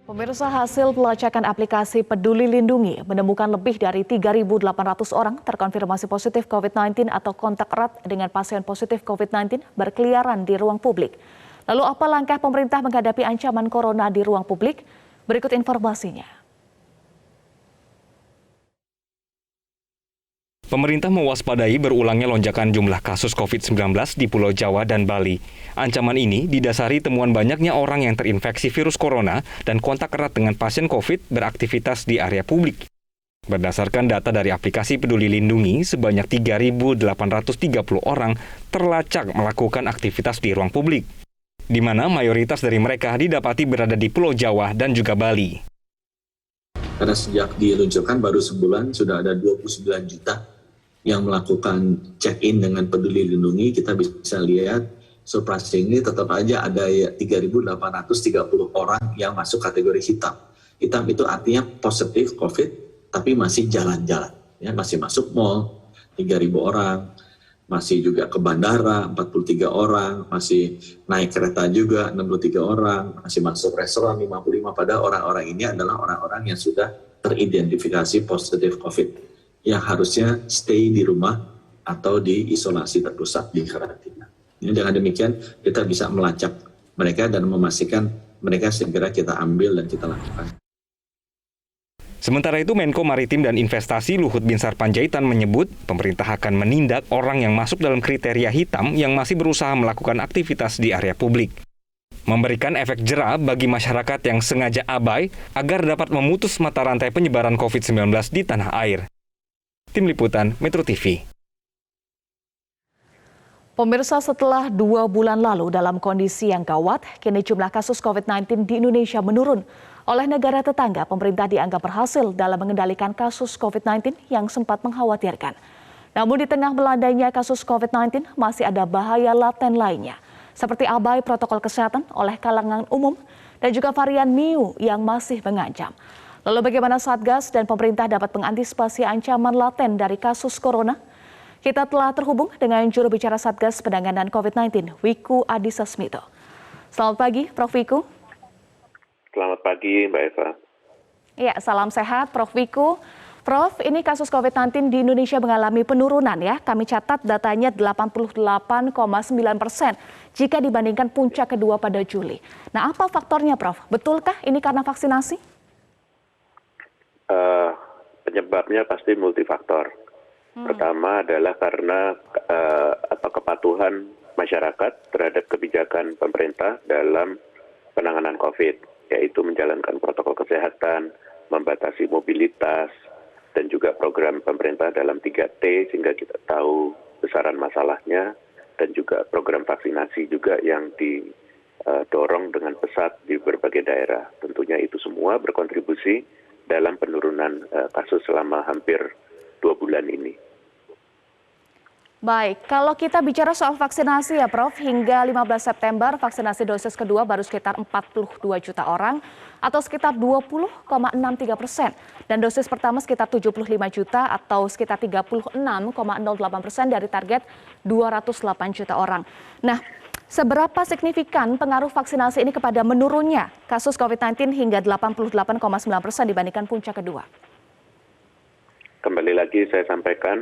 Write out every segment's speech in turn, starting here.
Pemirsa, hasil pelacakan aplikasi Peduli Lindungi menemukan lebih dari 3.800 orang terkonfirmasi positif COVID-19 atau kontak erat dengan pasien positif COVID-19 berkeliaran di ruang publik. Lalu apa langkah pemerintah menghadapi ancaman corona di ruang publik? Berikut informasinya. Pemerintah mewaspadai berulangnya lonjakan jumlah kasus COVID-19 di Pulau Jawa dan Bali. Ancaman ini didasari temuan banyaknya orang yang terinfeksi virus corona dan kontak erat dengan pasien COVID beraktivitas di area publik. Berdasarkan data dari aplikasi Peduli Lindungi, sebanyak 3.830 orang terlacak melakukan aktivitas di ruang publik, di mana mayoritas dari mereka didapati berada di Pulau Jawa dan juga Bali. Karena sejak diluncurkan baru sebulan sudah ada 29 juta yang melakukan check-in dengan Peduli Lindungi. Kita bisa lihat surprisingly tetap aja ada 3.830 orang yang masuk kategori hitam. Hitam itu artinya positif COVID tapi masih jalan-jalan, ya, masih masuk mall 3.000 orang, masih juga ke bandara 43 orang, masih naik kereta juga 63 orang, masih masuk restoran 55. Pada orang-orang ini adalah orang-orang yang sudah teridentifikasi positif COVID, yang harusnya stay di rumah atau di isolasi terpusat di karantina. Dengan demikian kita bisa melacak mereka dan memastikan mereka segera kita ambil dan kita lakukan. Sementara itu, Menko Maritim dan Investasi Luhut Binsar Panjaitan menyebut pemerintah akan menindak orang yang masuk dalam kriteria hitam yang masih berusaha melakukan aktivitas di area publik. Memberikan efek jera bagi masyarakat yang sengaja abai agar dapat memutus mata rantai penyebaran COVID-19 di tanah air. Tim Liputan Metro TV. Pemirsa, setelah 2 bulan lalu dalam kondisi yang gawat, kini jumlah kasus COVID-19 di Indonesia menurun. Oleh negara tetangga, pemerintah dianggap berhasil dalam mengendalikan kasus COVID-19 yang sempat mengkhawatirkan. Namun di tengah melandainya kasus COVID-19 masih ada bahaya laten lainnya, seperti abai protokol kesehatan oleh kalangan umum dan juga varian Mu yang masih mengancam. Lalu bagaimana Satgas dan pemerintah dapat mengantisipasi ancaman laten dari kasus corona? Kita telah terhubung dengan juru bicara Satgas Penanganan COVID-19, Wiku Adhisa Smito. Selamat pagi, Prof. Wiku. Selamat pagi, Mbak Eva. Ya, salam sehat, Prof. Wiku. Prof, ini kasus COVID-19 di Indonesia mengalami penurunan ya. Kami catat datanya 88,9% jika dibandingkan puncak kedua pada Juli. Nah, apa faktornya, Prof? Betulkah ini karena vaksinasi? Penyebabnya pasti multifaktor. Pertama adalah karena kepatuhan masyarakat terhadap kebijakan pemerintah dalam penanganan COVID, yaitu menjalankan protokol kesehatan, membatasi mobilitas, dan juga program pemerintah dalam 3T sehingga kita tahu besaran masalahnya, dan juga program vaksinasi juga yang didorong dengan pesat di berbagai daerah. Tentunya itu semua berkontribusi dalam penurunan kasus selama hampir 2 bulan ini. Baik, kalau kita bicara soal vaksinasi ya Prof, hingga 15 September vaksinasi dosis kedua baru sekitar 42 juta orang atau sekitar 20,63%. Dan dosis pertama sekitar 75 juta atau sekitar 36,08% dari target 208 juta orang. Nah, seberapa signifikan pengaruh vaksinasi ini kepada menurunnya kasus COVID-19 hingga 88,9% dibandingkan puncak kedua? Kembali lagi saya sampaikan,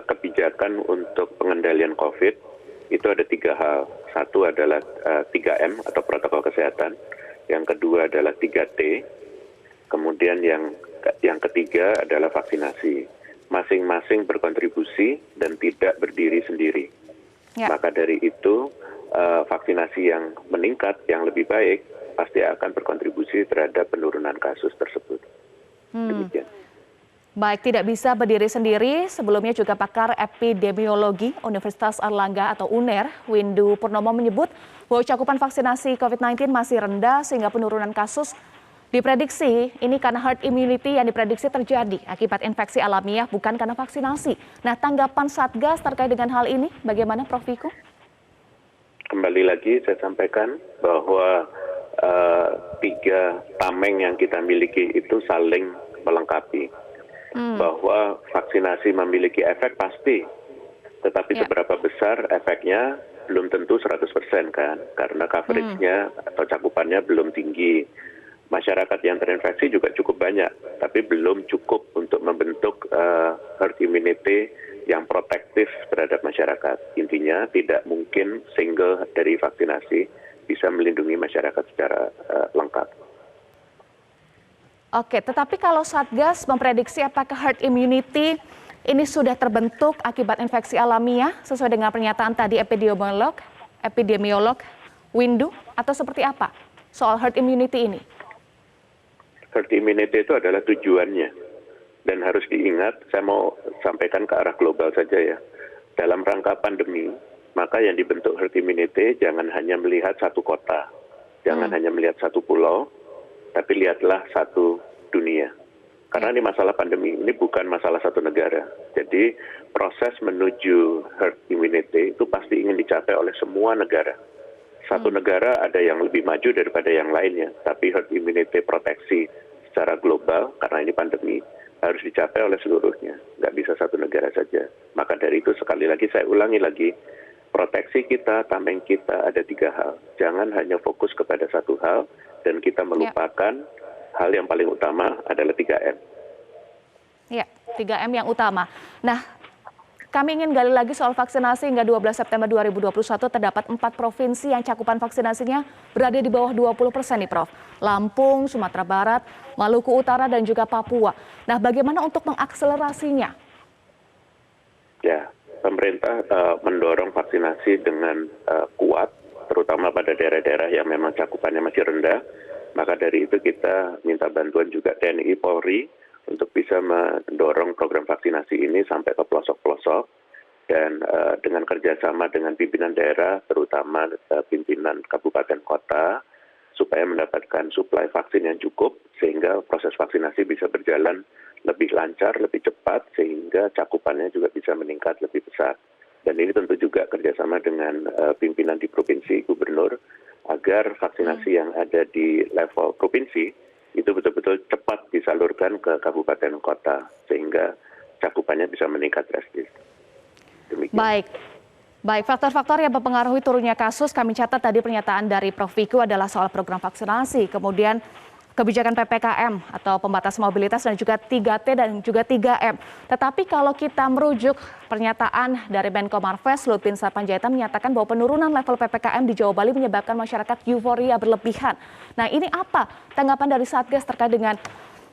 kebijakan untuk pengendalian COVID itu ada 3 hal. Satu adalah 3M atau protokol kesehatan, yang kedua adalah 3T, kemudian yang ketiga adalah vaksinasi. Masing-masing berkontribusi dan tidak berdiri sendiri. Ya. Maka dari itu, vaksinasi yang meningkat, yang lebih baik, pasti akan berkontribusi terhadap penurunan kasus tersebut. Demikian. Baik, tidak bisa berdiri sendiri. Sebelumnya juga pakar epidemiologi Universitas Airlangga atau UNER, Windu Purnomo menyebut bahwa cakupan vaksinasi COVID-19 masih rendah sehingga penurunan kasus diprediksi ini karena herd immunity yang diprediksi terjadi akibat infeksi alamiah bukan karena vaksinasi. Nah, tanggapan Satgas terkait dengan hal ini bagaimana Prof. Wiku? Kembali lagi saya sampaikan bahwa 3 tameng yang kita miliki itu saling melengkapi. Bahwa vaksinasi memiliki efek pasti, tetapi seberapa besar efeknya belum tentu 100% kan, karena coveragenya atau cakupannya belum tinggi. masyarakat yang terinfeksi juga cukup banyak, tapi belum cukup untuk membentuk herd immunity yang protektif terhadap masyarakat. Intinya tidak mungkin single dari vaksinasi bisa melindungi masyarakat secara lengkap. Oke, tetapi kalau Satgas memprediksi apakah herd immunity ini sudah terbentuk akibat infeksi alamiah sesuai dengan pernyataan tadi epidemiolog Windu, atau seperti apa soal herd immunity ini? Herd immunity itu adalah tujuannya, dan harus diingat, saya mau sampaikan ke arah global saja ya. Dalam rangka pandemi, maka yang dibentuk herd immunity jangan hanya melihat satu kota, jangan hanya melihat satu pulau, tapi lihatlah satu dunia. Karena ini masalah pandemi, ini bukan masalah satu negara. Jadi proses menuju herd immunity itu pasti ingin dicapai oleh semua negara. Satu negara ada yang lebih maju daripada yang lainnya, tapi herd immunity proteksi secara global, karena ini pandemi, harus dicapai oleh seluruhnya. Nggak bisa satu negara saja. Maka dari itu sekali lagi saya ulangi lagi, proteksi kita, tameng kita ada 3 hal. Jangan hanya fokus kepada satu hal, dan kita melupakan hal yang paling utama adalah 3M. Ya, 3M yang utama. Nah, kami ingin gali lagi soal vaksinasi. Hingga 12 September 2021 terdapat 4 provinsi yang cakupan vaksinasinya berada di bawah 20% nih Prof. Lampung, Sumatera Barat, Maluku Utara, dan juga Papua. Nah, bagaimana untuk mengakselerasinya? Ya, pemerintah mendorong vaksinasi dengan kuat, terutama pada daerah-daerah yang memang cakupannya masih rendah. Maka dari itu kita minta bantuan juga TNI, Polri, untuk bisa mendorong program vaksinasi ini sampai ke pelosok-pelosok, dan dengan kerjasama dengan pimpinan daerah, terutama pimpinan kabupaten kota, supaya mendapatkan suplai vaksin yang cukup, sehingga proses vaksinasi bisa berjalan lebih lancar, lebih cepat, sehingga cakupannya juga bisa meningkat lebih besar. Dan ini tentu juga kerjasama dengan pimpinan di provinsi, gubernur, agar vaksinasi yang ada di level provinsi itu betul-betul cepat disalurkan ke kabupaten kota, sehingga cakupannya bisa meningkat drastis. Demikian. Baik, faktor-faktor yang mempengaruhi turunnya kasus, kami catat tadi pernyataan dari Prof. Wiku adalah soal program vaksinasi, kemudian kebijakan PPKM atau pembatas mobilitas, dan juga 3T dan juga 3M. Tetapi kalau kita merujuk pernyataan dari Menko Marves, Luhut Bin Sarpanjaitan menyatakan bahwa penurunan level PPKM di Jawa Bali menyebabkan masyarakat euforia berlebihan. Nah, ini apa tanggapan dari Satgas terkait dengan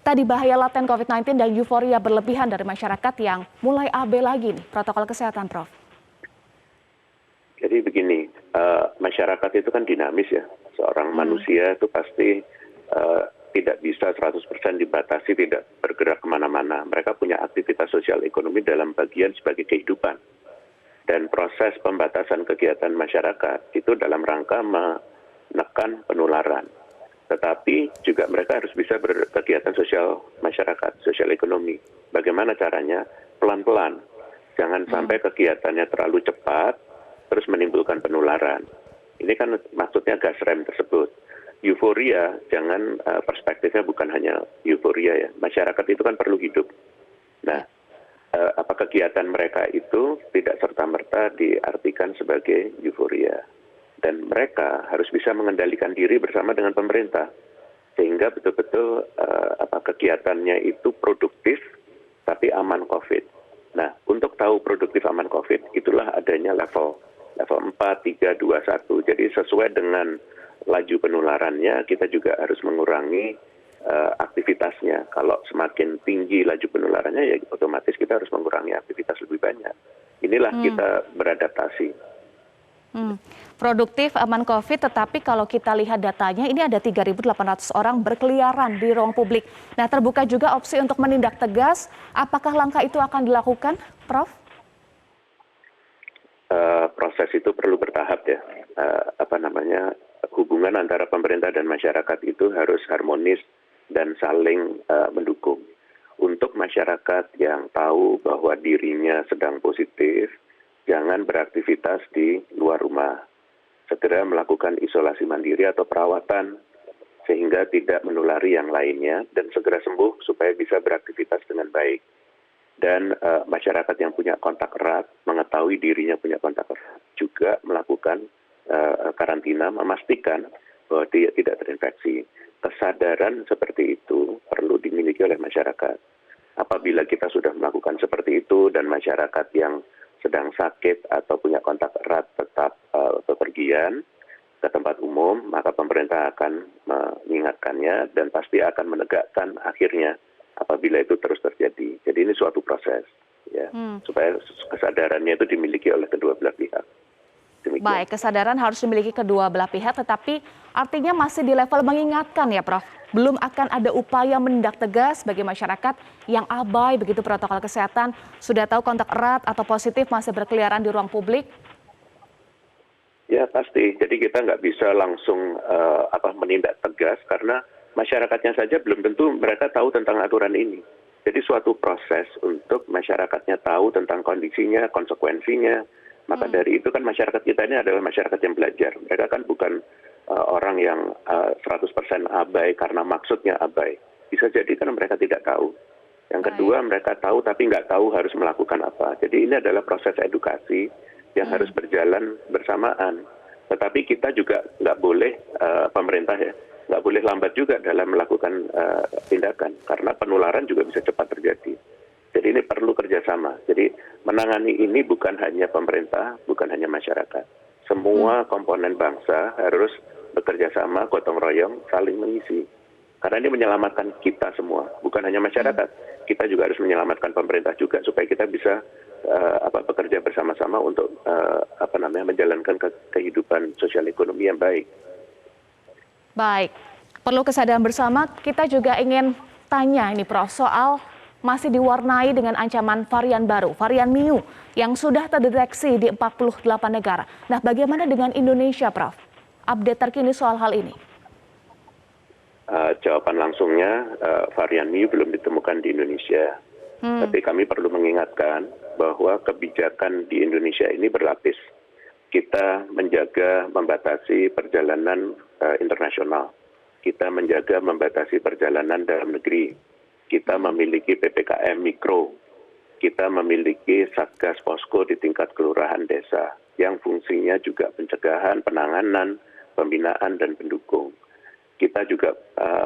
tadi bahaya laten COVID-19 dan euforia berlebihan dari masyarakat yang mulai abai lagi nih protokol kesehatan, Prof? Jadi begini, masyarakat itu kan dinamis ya. Seorang manusia itu pasti tidak bisa 100% dibatasi, tidak bergerak kemana-mana. Mereka punya aktivitas sosial ekonomi dalam bagian sebagai kehidupan. Dan proses pembatasan kegiatan masyarakat itu dalam rangka menekan penularan. Tetapi juga mereka harus bisa berkegiatan sosial masyarakat, sosial ekonomi. Bagaimana caranya? Pelan-pelan. Jangan sampai kegiatannya terlalu cepat, terus menimbulkan penularan. Ini kan maksudnya gas rem tersebut. Euforia, jangan perspektifnya bukan hanya euforia ya. Masyarakat itu kan perlu hidup. Nah, apa kegiatan mereka itu tidak serta-merta diartikan sebagai euforia. Dan mereka harus bisa mengendalikan diri bersama dengan pemerintah. Sehingga betul-betul kegiatannya itu produktif, tapi aman COVID. Nah, untuk tahu produktif aman COVID, itulah adanya level 4, 3, 2, 1. Jadi sesuai dengan laju penularannya, kita juga harus mengurangi aktivitasnya. Kalau semakin tinggi laju penularannya, ya otomatis kita harus mengurangi aktivitas lebih banyak. Inilah kita beradaptasi. Produktif aman COVID, tetapi kalau kita lihat datanya, ini ada 3.800 orang berkeliaran di ruang publik. Nah, terbuka juga opsi untuk menindak tegas. Apakah langkah itu akan dilakukan, Prof? Proses itu perlu bertahap ya. Hubungan antara pemerintah dan masyarakat itu harus harmonis dan saling mendukung. Untuk masyarakat yang tahu bahwa dirinya sedang positif, jangan beraktivitas di luar rumah. Segera melakukan isolasi mandiri atau perawatan sehingga tidak menulari yang lainnya, dan segera sembuh supaya bisa beraktivitas dengan baik. Dan masyarakat yang punya kontak erat, mengetahui dirinya punya kontak erat, juga melakukan karantina, memastikan bahwa dia tidak terinfeksi. Kesadaran seperti itu perlu dimiliki oleh masyarakat. Apabila kita sudah melakukan seperti itu dan masyarakat yang sedang sakit atau punya kontak erat tetap bepergian ke tempat umum, maka pemerintah akan mengingatkannya dan pasti akan menegakkan akhirnya apabila itu terus terjadi. Jadi ini suatu proses, ya, supaya kesadarannya itu dimiliki oleh kedua belah pihak. Demikian. Baik, kesadaran harus dimiliki kedua belah pihak, tetapi artinya masih di level mengingatkan ya Prof. Belum akan ada upaya menindak tegas bagi masyarakat yang abai begitu protokol kesehatan, sudah tahu kontak erat atau positif masih berkeliaran di ruang publik? Ya pasti, jadi kita nggak bisa langsung menindak tegas karena masyarakatnya saja belum tentu mereka tahu tentang aturan ini. Jadi suatu proses untuk masyarakatnya tahu tentang kondisinya, konsekuensinya. Maka dari itu kan masyarakat kita ini adalah masyarakat yang belajar. Mereka kan bukan orang yang 100% abai karena maksudnya abai. Bisa jadi kan mereka tidak tahu. Yang kedua, mereka tahu tapi nggak tahu harus melakukan apa. Jadi ini adalah proses edukasi yang harus berjalan bersamaan. Tetapi kita juga nggak boleh, pemerintah ya, nggak boleh lambat juga dalam melakukan tindakan. Karena penularan juga bisa cepat terjadi. Jadi ini perlu kerjasama. Jadi menangani ini bukan hanya pemerintah, bukan hanya masyarakat. Semua komponen bangsa harus bekerja sama, gotong royong, saling mengisi. Karena ini menyelamatkan kita semua, bukan hanya masyarakat. Kita juga harus menyelamatkan pemerintah juga supaya kita bisa bekerja bersama-sama untuk menjalankan kehidupan sosial ekonomi yang baik. Baik, perlu kesadaran bersama. Kita juga ingin tanya ini Prof, soal masih diwarnai dengan ancaman varian baru, varian Mu, yang sudah terdeteksi di 48 negara. Nah, bagaimana dengan Indonesia, Prof? Update terkini soal hal ini. Jawaban langsungnya, varian Mu belum ditemukan di Indonesia. Tapi kami perlu mengingatkan bahwa kebijakan di Indonesia ini berlapis. Kita menjaga membatasi perjalanan internasional. Kita menjaga membatasi perjalanan dalam negeri. Kita memiliki PPKM Mikro, kita memiliki Satgas Posko di tingkat kelurahan desa, yang fungsinya juga pencegahan, penanganan, pembinaan, dan pendukung. Kita juga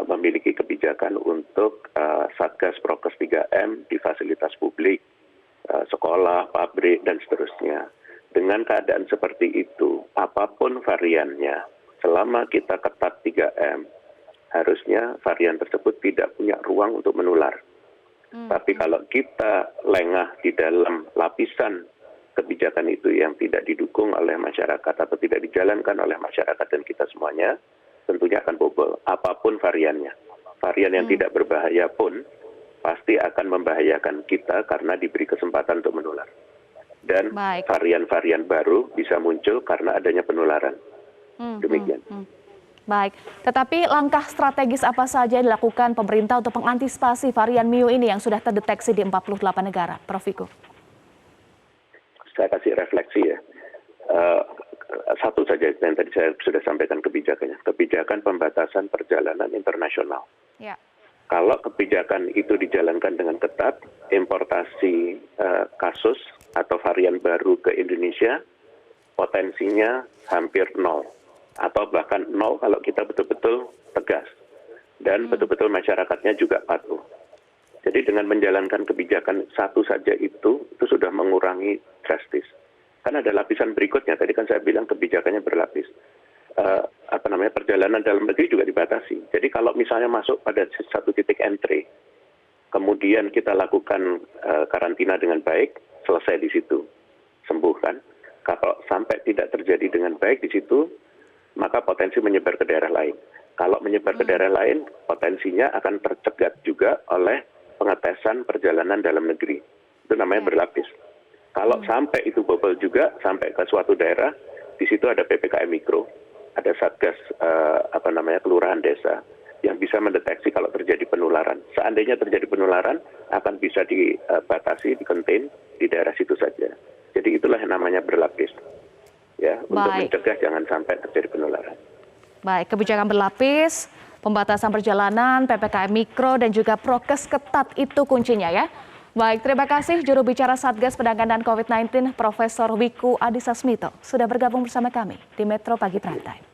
memiliki kebijakan untuk Satgas Prokes 3M di fasilitas publik, sekolah, pabrik, dan seterusnya. Dengan keadaan seperti itu, apapun variannya, selama kita ketat 3M, harusnya varian tersebut tidak punya ruang untuk menular. Tapi kalau kita lengah di dalam lapisan kebijakan itu yang tidak didukung oleh masyarakat atau tidak dijalankan oleh masyarakat dan kita semuanya, tentunya akan bobol. Apapun variannya. Varian yang tidak berbahaya pun pasti akan membahayakan kita karena diberi kesempatan untuk menular. Dan varian-varian baru bisa muncul karena adanya penularan. Demikian. Baik, tetapi langkah strategis apa saja yang dilakukan pemerintah untuk mengantisipasi varian Mu ini yang sudah terdeteksi di 48 negara, Prof. Wiku? Saya kasih refleksi ya. Satu saja yang tadi saya sudah sampaikan kebijakannya. Kebijakan pembatasan perjalanan internasional. Ya. Kalau kebijakan itu dijalankan dengan ketat, importasi kasus atau varian baru ke Indonesia, potensinya hampir nol. Atau bahkan nol kalau kita betul-betul tegas. Dan betul-betul masyarakatnya juga patuh. Jadi dengan menjalankan kebijakan satu saja itu sudah mengurangi drastis. Kan ada lapisan berikutnya, tadi kan saya bilang kebijakannya berlapis. Perjalanan dalam negeri juga dibatasi. Jadi kalau misalnya masuk pada satu titik entry, kemudian kita lakukan karantina dengan baik, selesai di situ. Sembuh kan. Kalau sampai tidak terjadi dengan baik di situ, maka potensi menyebar ke daerah lain. Kalau menyebar ke daerah lain, potensinya akan tercegat juga oleh pengetesan perjalanan dalam negeri. Itu namanya berlapis. Kalau sampai itu bobol juga, sampai ke suatu daerah, di situ ada PPKM Mikro, ada Satgas kelurahan desa, yang bisa mendeteksi kalau terjadi penularan. Seandainya terjadi penularan, akan bisa dibatasi, di-contain di daerah situ saja. Jadi itulah yang namanya berlapis. Ya, untuk mencegah jangan sampai terjadi penularan. Baik, kebijakan berlapis, pembatasan perjalanan, PPKM Mikro, dan juga prokes ketat itu kuncinya ya. Baik, terima kasih juru bicara Satgas Penanganan COVID-19 Profesor Wiku Adhisa Smito sudah bergabung bersama kami di Metro Pagi Prime Time.